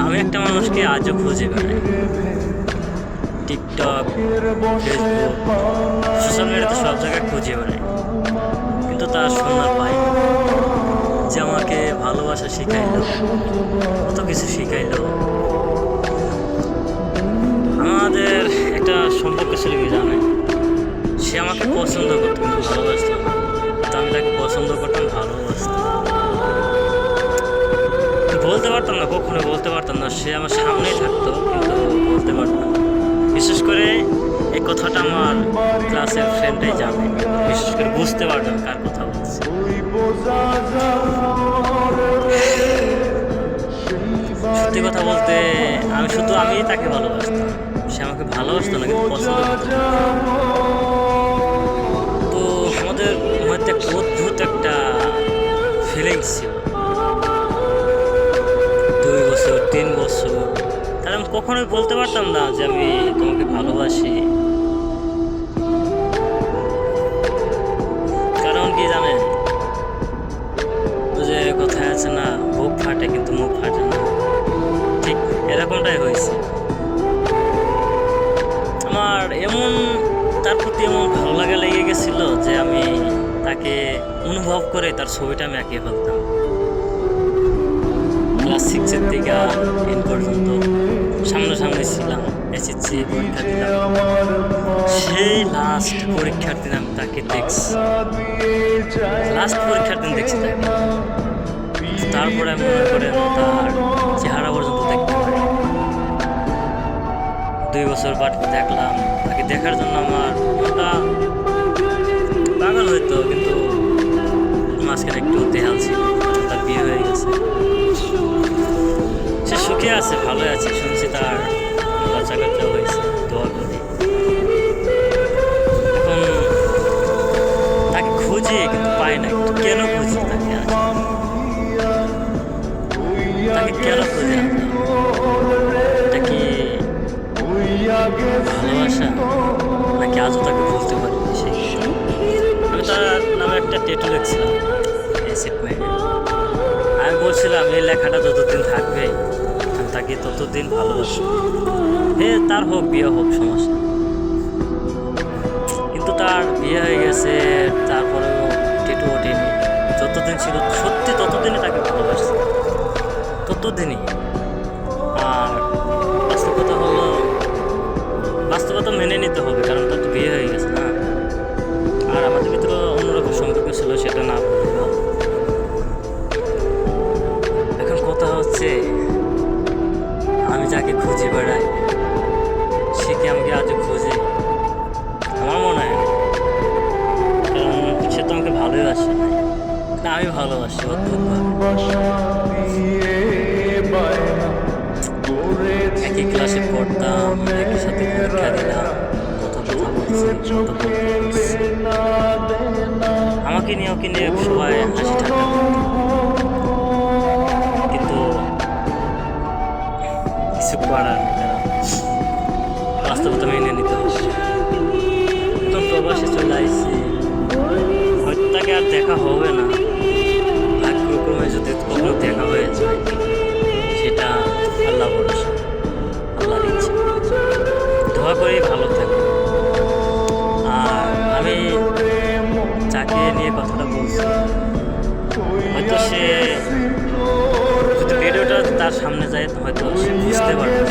আমি একটা মানুষকে আজও খুঁজে বেড়াই, টিকটক, ফেসবুক, সোশ্যাল মিডিয়াতে সব জায়গায় খুঁজে বেড়াই, কিন্তু তার সন্ধান পাই না। যে আমাকে ভালোবাসা শিখাইলো, কত কিছু শিখাইলো। আমাদের একটা সম্পর্ক ছিল, কি জানে, সে আমাকে পছন্দ করতো কিন্তু ভালোবাসতো না, কিন্তু আমি তাকে পছন্দ করতাম, ভালোবাসতাম। বলতে পারতাম না, কখনো বলতে পারতাম না, সে আমার সামনেই থাকতো কিন্তু বলতে পারতাম না। বিশেষ করে এই কথাটা আমার ক্লাসের ফ্রেন্ডটাই জানে, বিশেষ করে বুঝতে পারতাম কার কথা বলছে। সত্যি কথা বলতে আমি তাকে ভালোবাসতাম, সে আমাকে ভালোবাসতো না কিন্তু পছন্দ করতো। তো আমাদের মধ্যে একটা অদ্ভুত একটা ফিলিংস ছিল, 2 বছর 3 বছর। তাহলে আমি কখনোই বলতে পারতাম না যে আমি তোমাকে ভালোবাসি। কারণ কি জানেন, ওই যে কথায় আছে না, বুক ফাটে কিন্তু মুখ ফাটে না, ঠিক এরকমটাই হয়েছে। আমার তার প্রতি এমন ভালো লাগা লেগে গেছিল যে আমি তাকে অনুভব করে তার ছবিটা আমি এঁকে ফেলতাম। ক্লাস 6 থেকে 10 পর্যন্ত সামনাসামনি ছিলাম, এসএসসি পরীক্ষা দিলাম। সেই লাস্ট পরীক্ষার দিন আমি তাকে দেখছি, লাস্ট পরীক্ষার দিন দেখছি তাকে। তারপরে আমি মনে করেন তার চেহারা পর্যন্ত দেখতে পারি। 2 বছর বাড়িতে দেখলাম, তাকে দেখার জন্য আমার মনটা পাগল হইতো, কিন্তু মাঝখানে একটু দেহাল ছিল, তার বিয়ে হয়ে গেছে। সে সুখে আছে, ভালোই আছে, শুনছি তার বাচ্চা কাচ্চা হয়েছে, দোয়া করি। এখন তাকে খুঁজি কিন্তু পাই না, কেন খুঁজি তাকে? তাকে কেন খুঁজি? এটা কি ভালোবাসা, নাকি আজও তাকে বলতে পারি? আমি তার নামে একটা ট্যাটু লিখছিলাম, অ্যাসিড মেরে। আমি বলছিলাম এই লেখাটা যতদিন থাকবে আমি তাকে ততদিন ভালোবাসবো, তার হোক বিয়ে হোক, সমস্যা। কিন্তু তার বিয়ে হয়ে গেছে, তারপরেও ট্যাটু ওঠেনি। যতদিন ছিল সত্যি ততদিনই তাকে ভালোবাসছে, ততদিনই। আর বাস্তবতা মেনে নিতে হবে, কারণ তার তো বিয়ে হয়ে গেছে না। আর আমাদের ভিতরে অন্যরকম সম্পর্ক ছিল, সেটা না বলতে ভালো। এখন কথা হচ্ছে, আমি যাকে খুঁজে বেড়াই সে কি আমাকে আজও খুঁজে? আমার মনে হয় না, কারণ সে তো আমাকে ভালোবাসে না, আমি ভালোবাসি একই ক্লাসে পড়তাম, একই সাথে পরীক্ষা দিলাম, আমাকে নিয়ে ওকে নিয়ে সবাই হাসি ঠাট্টা, কিন্তু কিছু করার বাস্তবতা মেনে নিতে হবে। তো প্রবাসে চলে আসছি, হয়তো তাকে আর দেখা হবে না, ভাগ্যক্রমে যদি কখনো দেখা হয়ে যায় সেটা আল্লাহ ভরসা, আল্লাহর ইচ্ছা। দোয়া করি ভালো থাকে। আর আমি যাকে নিয়ে কথাটা বলছি, হয়তো সে যদি ভিডিওটা তার সামনে যায়, হয়তো সে বুঝতে পারবে।